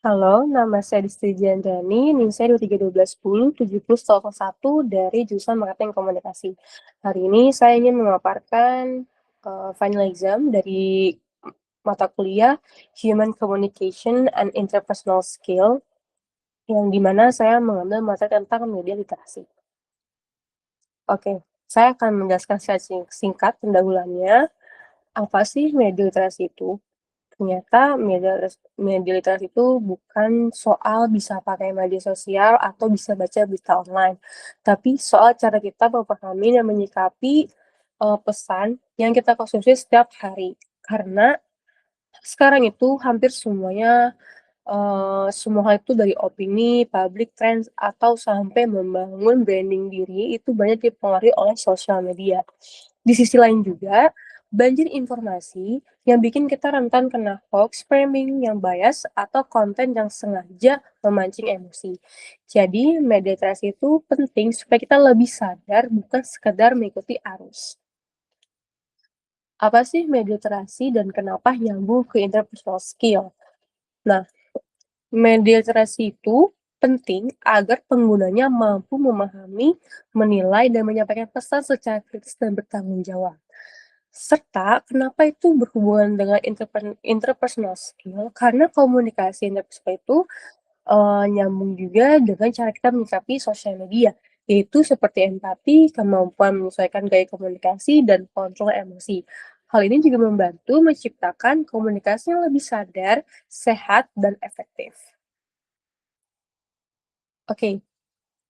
Halo, nama saya Disti Diandrani, NIM saya 2312107001 dari jurusan Marketing Komunikasi. Hari ini saya ingin memaparkan final exam dari mata kuliah Human Communication and Interpersonal Skill, yang dimana saya mengambil materi tentang media literasi. Oke, saya akan menjelaskan secara singkat pendahuluannya. Apa sih media literasi itu? Ternyata media literasi itu bukan soal bisa pakai media sosial atau bisa baca berita online, tapi soal cara kita memahami dan menyikapi, pesan yang kita konsumsi setiap hari. Karena sekarang itu hampir semuanya, semua hal itu dari opini, public trends, atau sampai membangun branding diri itu banyak dipengaruhi oleh sosial media. Di sisi lain juga, banjir informasi yang bikin kita rentan kena hoax, framing yang bias, atau konten yang sengaja memancing emosi. Jadi, media literasi itu penting supaya kita lebih sadar, bukan sekedar mengikuti arus. Apa sih media literasi dan kenapa nyambung ke interpersonal skill? Nah, media literasi itu penting agar penggunanya mampu memahami, menilai, dan menyampaikan pesan secara kritis dan bertanggung jawab. Serta kenapa itu berhubungan dengan interpersonal skill, karena komunikasi interpersonal itu, nyambung juga dengan cara kita menyikapi sosial media, yaitu seperti empati, kemampuan menyesuaikan gaya komunikasi, dan kontrol emosi. Hal ini juga membantu menciptakan komunikasi yang lebih sadar, sehat, dan efektif. Oke,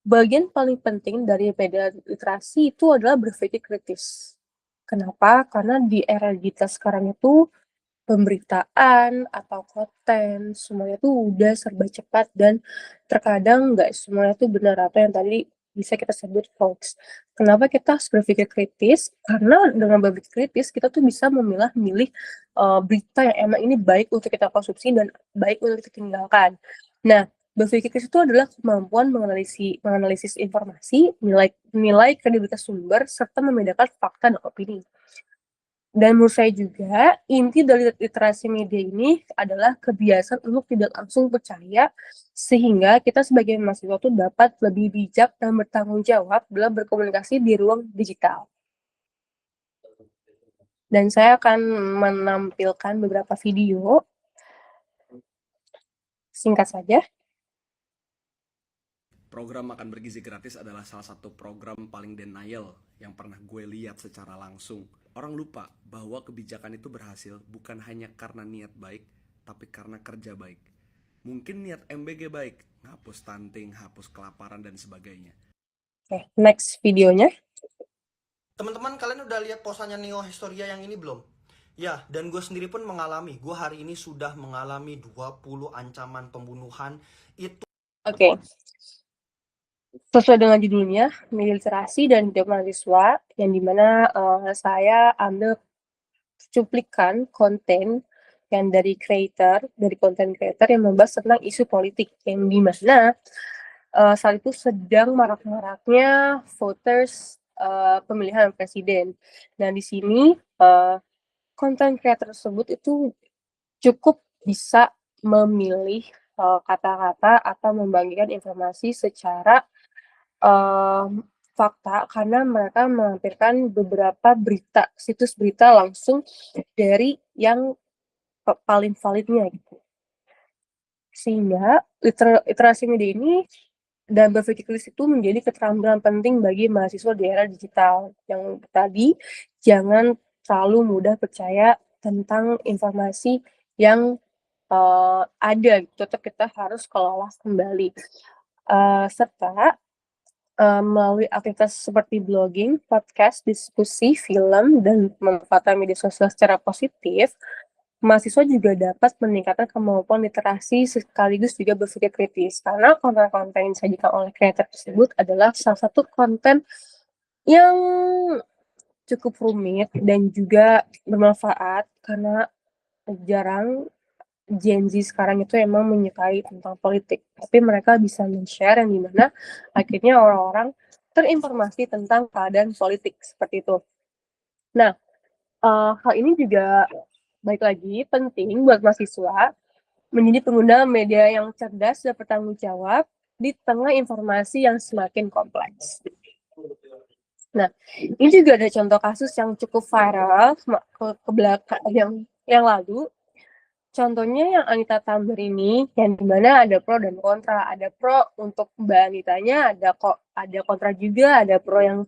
bagian paling penting dari media literasi itu adalah berpikir kritis. Kenapa? Karena di era digital sekarang itu pemberitaan atau konten semuanya tuh udah serba cepat dan terkadang nggak semuanya tuh benar apa yang tadi bisa kita sebut hoax. Kenapa kita harus berpikir kritis? Karena dengan berpikir kritis kita tuh bisa memilah-milih berita yang emang ini baik untuk kita konsumsi dan baik untuk kita tinggalkan. Nah, berpikir kritis itu adalah kemampuan menganalisis informasi, nilai kredibilitas sumber, serta membedakan fakta dan opini. Dan menurut saya juga, inti dari literasi media ini adalah kebiasaan untuk tidak langsung percaya, sehingga kita sebagai mahasiswa tuh dapat lebih bijak dan bertanggung jawab dalam berkomunikasi di ruang digital. Dan saya akan menampilkan beberapa video, singkat saja. Program makan bergizi gratis adalah salah satu program paling denial yang pernah gue lihat secara langsung. Orang lupa bahwa kebijakan itu berhasil bukan hanya karena niat baik, tapi karena kerja baik. Mungkin niat MBG baik, ngapus stunting, hapus kelaparan, dan sebagainya. Oke, next videonya. Teman-teman, kalian udah lihat posannya Neo Historia yang ini belum? Ya, dan gue sendiri pun mengalami. Gue hari ini sudah mengalami 20 ancaman pembunuhan. Itu Oke, sesuai dengan judulnya, media literasi dan hidup mahasiswa, yang dimana saya ambil cuplikan konten yang dari konten creator yang membahas tentang isu politik, yang dimana saat itu sedang marak-maraknya voters pemilihan presiden. Nah, di sini konten creator tersebut itu cukup bisa memilih kata-kata atau membagikan informasi secara fakta, karena mereka melampirkan beberapa situs berita langsung dari yang paling validnya gitu. Sehingga literasi media ini dan berpikir kritis itu menjadi keterampilan penting bagi mahasiswa di era digital. Yang tadi, jangan terlalu mudah percaya tentang informasi yang ada gitu, tetap kita harus kelola kembali. Serta melalui aktivitas seperti blogging, podcast, diskusi, film, dan pemanfaatan media sosial secara positif, mahasiswa juga dapat meningkatkan kemampuan literasi sekaligus juga berpikir kritis. Karena konten-konten yang disajikan oleh kreator tersebut adalah salah satu konten yang cukup rumit dan juga bermanfaat, karena jarang Gen Z sekarang itu emang menyukai tentang politik, tapi mereka bisa men-share yang dimana akhirnya orang-orang terinformasi tentang keadaan politik seperti itu. Nah, hal ini juga baik lagi penting buat mahasiswa menjadi pengguna media yang cerdas dan bertanggung jawab di tengah informasi yang semakin kompleks. Nah, ini juga ada contoh kasus yang cukup viral ke belakang yang lalu. Contohnya yang Anita Tamber ini, yang dimana ada pro dan kontra. Ada pro untuk Mbak Anitanya, ada kontra juga, ada pro yang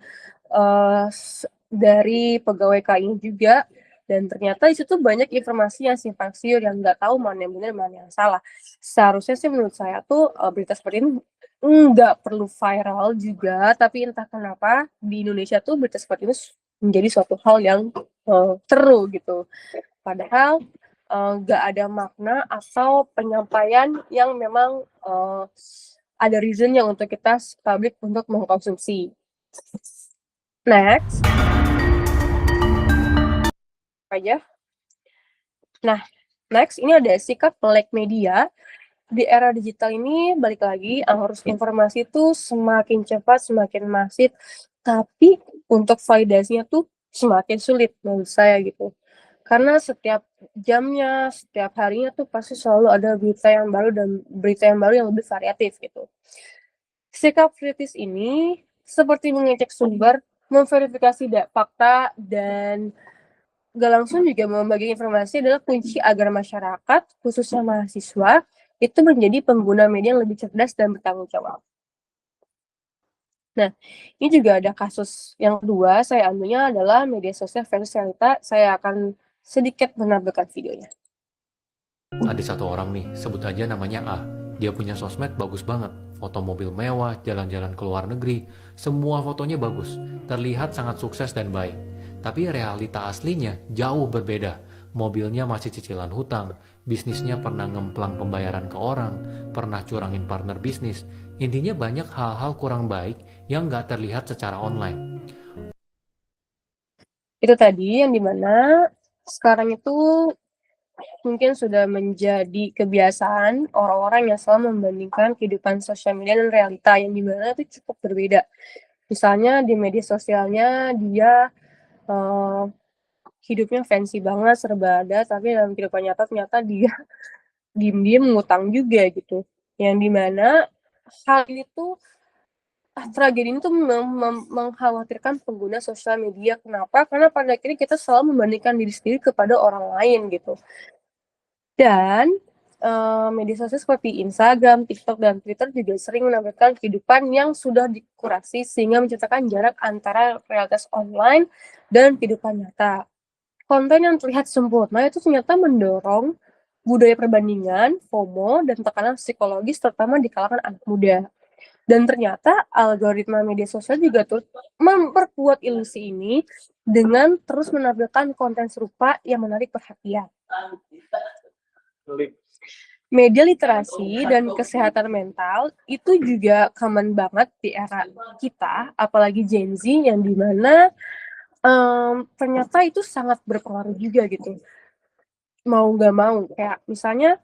dari pegawai KAI juga. Dan ternyata di situ banyak informasi yang simpang siur yang nggak tahu mana yang benar mana yang salah. Seharusnya sih menurut saya tuh berita seperti ini nggak perlu viral juga, tapi entah kenapa di Indonesia tuh berita seperti ini menjadi suatu hal yang seru gitu. Padahal nggak ada makna atau penyampaian yang memang ada reasonnya untuk kita publik untuk mengkonsumsi. Next. Aja. Nah, next ini ada sikap melek media. Di era digital ini balik lagi arus informasi itu semakin cepat, semakin masif, tapi untuk validasinya tuh semakin sulit menurut saya gitu. Karena setiap jamnya, setiap harinya tuh pasti selalu ada berita yang baru dan berita yang baru yang lebih variatif gitu. Sikap kritis ini seperti mengecek sumber, memverifikasi fakta, dan gak langsung juga membagi informasi adalah kunci agar masyarakat, khususnya mahasiswa, itu menjadi pengguna media yang lebih cerdas dan bertanggung jawab. Nah, ini juga ada kasus yang kedua, saya ambilnya adalah media sosial versus realita. Saya akan sedikit menampilkan videonya. Ada satu orang nih, sebut aja namanya A. Dia punya sosmed bagus banget. Foto mobil mewah, jalan-jalan ke luar negeri, semua fotonya bagus. Terlihat sangat sukses dan baik. Tapi realita aslinya jauh berbeda. Mobilnya masih cicilan hutang, bisnisnya pernah ngemplang pembayaran ke orang, pernah curangin partner bisnis. Intinya banyak hal-hal kurang baik yang nggak terlihat secara online. Itu tadi yang dimana sekarang itu mungkin sudah menjadi kebiasaan orang-orang yang selalu membandingkan kehidupan sosial media dan realita yang dimana itu cukup berbeda. Misalnya di media sosialnya dia hidupnya fancy banget, serba ada, tapi dalam kehidupan nyata ternyata dia diem-diem ngutang juga gitu. Yang dimana hal ini tuh tragedi ini tuh mengkhawatirkan pengguna sosial media. Kenapa? Karena pada akhirnya kita selalu membandingkan diri sendiri kepada orang lain gitu. Dan media sosial seperti Instagram, TikTok, dan Twitter juga sering menampilkan kehidupan yang sudah dikurasi sehingga menciptakan jarak antara realitas online dan kehidupan nyata. Konten yang terlihat sempurna itu ternyata mendorong budaya perbandingan, FOMO, dan tekanan psikologis terutama di kalangan anak muda. Dan ternyata algoritma media sosial juga turut memperkuat ilusi ini dengan terus menampilkan konten serupa yang menarik perhatian. Media literasi dan kesehatan mental itu juga common banget di era kita, apalagi Gen Z yang dimana ternyata itu sangat berpengaruh juga gitu. Mau nggak mau, kayak misalnya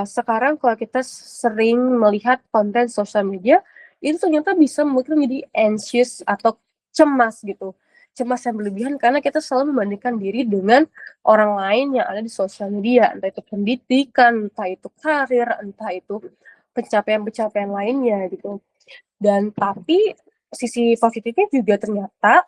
sekarang kalau kita sering melihat konten sosial media, itu ternyata bisa mungkin menjadi anxious atau cemas gitu. Cemas yang berlebihan karena kita selalu membandingkan diri dengan orang lain yang ada di sosial media, entah itu pendidikan, entah itu karir, entah itu pencapaian-pencapaian lainnya gitu. Dan tapi sisi positifnya juga ternyata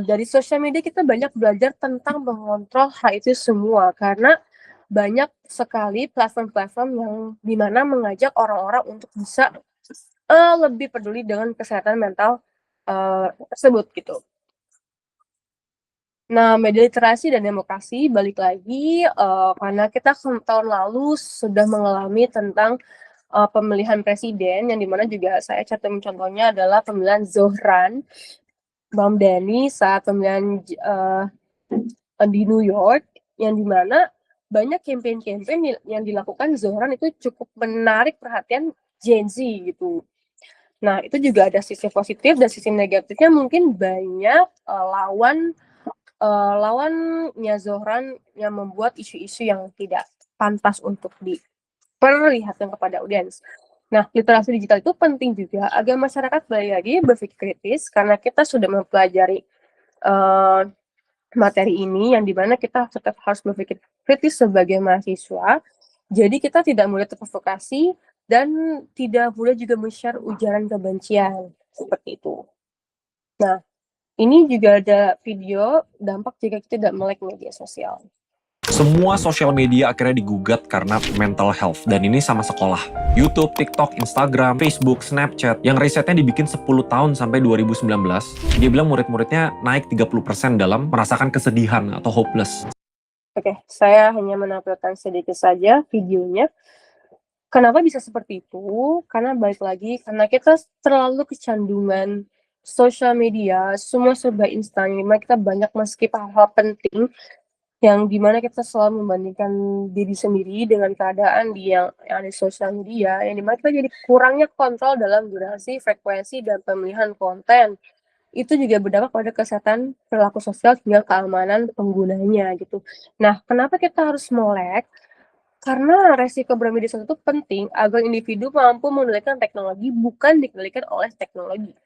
dari sosial media kita banyak belajar tentang mengontrol hal itu semua karena banyak sekali platform-platform yang dimana mengajak orang-orang untuk bisa lebih peduli dengan kesehatan mental tersebut gitu. Nah, media literasi dan demokrasi balik lagi karena kita tahun lalu sudah mengalami tentang pemilihan presiden yang dimana juga saya cantum contohnya adalah pemilihan Zohran Mamdani saat pemilihan di New York yang dimana banyak campaign-campaign yang dilakukan Zohran itu cukup menarik perhatian Gen Z gitu. Nah, itu juga ada sisi positif dan sisi negatifnya mungkin banyak lawannya Zohran yang membuat isu-isu yang tidak pantas untuk diperlihatkan kepada audiens. Nah, literasi digital itu penting juga agar masyarakat balik lagi berpikir kritis karena kita sudah mempelajari materi ini yang dimana kita tetap harus berpikir kritis sebagai mahasiswa Jadi kita tidak mudah terprovokasi dan tidak mudah juga men-share ujaran kebencian, seperti itu. Nah, ini juga ada video dampak jika kita tidak melek media sosial. Semua sosial media akhirnya digugat karena mental health. Dan ini sama sekolah. YouTube, TikTok, Instagram, Facebook, Snapchat. Yang risetnya dibikin 10 tahun sampai 2019. Dia bilang murid-muridnya naik 30% dalam merasakan kesedihan atau hopeless. Oke, saya hanya menampilkan sedikit saja videonya. Kenapa bisa seperti itu? Karena balik lagi, karena kita terlalu kecanduan sosial media, semua serba instan, dimana kita banyak men-skip hal-hal penting, yang dimana kita selalu membandingkan diri sendiri dengan keadaan yang ada di sosial media, yang dimana kita jadi kurangnya kontrol dalam durasi, frekuensi, dan pemilihan konten. Itu juga berdampak pada kesehatan perilaku sosial hingga keamanan penggunanya gitu. Nah, kenapa kita harus melek? Karena resiko bermedia sosial itu penting agar individu mampu mengendalikan teknologi, bukan dikendalikan oleh teknologi.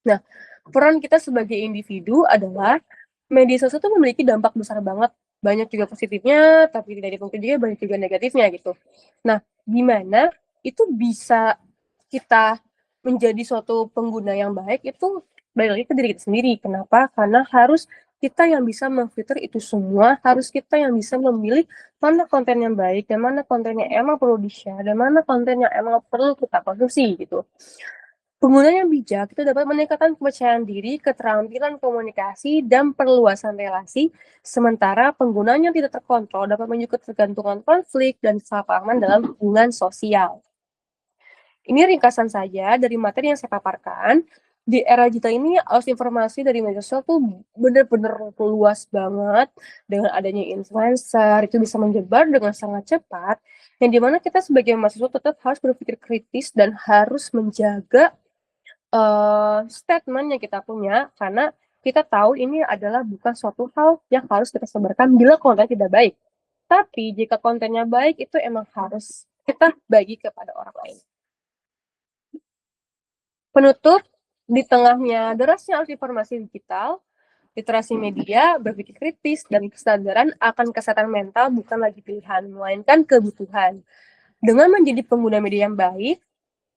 Nah, peran kita sebagai individu adalah media sosial itu memiliki dampak besar banget. Banyak juga positifnya, tapi tidak dipungkiri juga banyak juga negatifnya gitu. Nah, gimana itu bisa kita menjadi suatu pengguna yang baik itu balik lagi ke diri kita sendiri. Kenapa? Karena harus kita yang bisa memfilter itu semua, harus kita yang bisa memilih mana konten yang baik dan mana konten yang emang perlu di-share dan mana konten yang emang perlu kita konsumsi gitu. Penggunaan yang bijak itu dapat meningkatkan kepercayaan diri, keterampilan komunikasi, dan perluasan relasi, sementara penggunaan yang tidak terkontrol dapat memicu ketergantungan konflik dan kesalahpahaman dalam hubungan sosial. Ini ringkasan saja dari materi yang saya paparkan. Di era digital ini, arus informasi dari media sosial tuh bener-bener luas banget. Dengan adanya influencer, itu bisa menyebar dengan sangat cepat. Yang dimana kita sebagai mahasiswa tetap harus berpikir kritis dan harus menjaga statement yang kita punya, karena kita tahu ini adalah bukan suatu hal yang harus kita sebarkan bila konten tidak baik. Tapi jika kontennya baik, itu emang harus kita bagi kepada orang lain. Penutup, di tengahnya derasnya arus informasi digital, literasi media, berpikir kritis, dan kesadaran akan kesehatan mental bukan lagi pilihan, melainkan kebutuhan. Dengan menjadi pengguna media yang baik,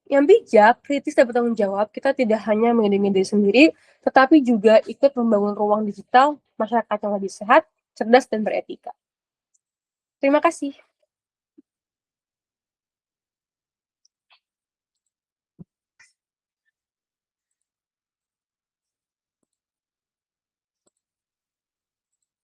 yang bijak, kritis, dan bertanggung jawab, kita tidak hanya melindungi diri sendiri, tetapi juga ikut membangun ruang digital masyarakat yang lebih sehat, cerdas, dan beretika. Terima kasih.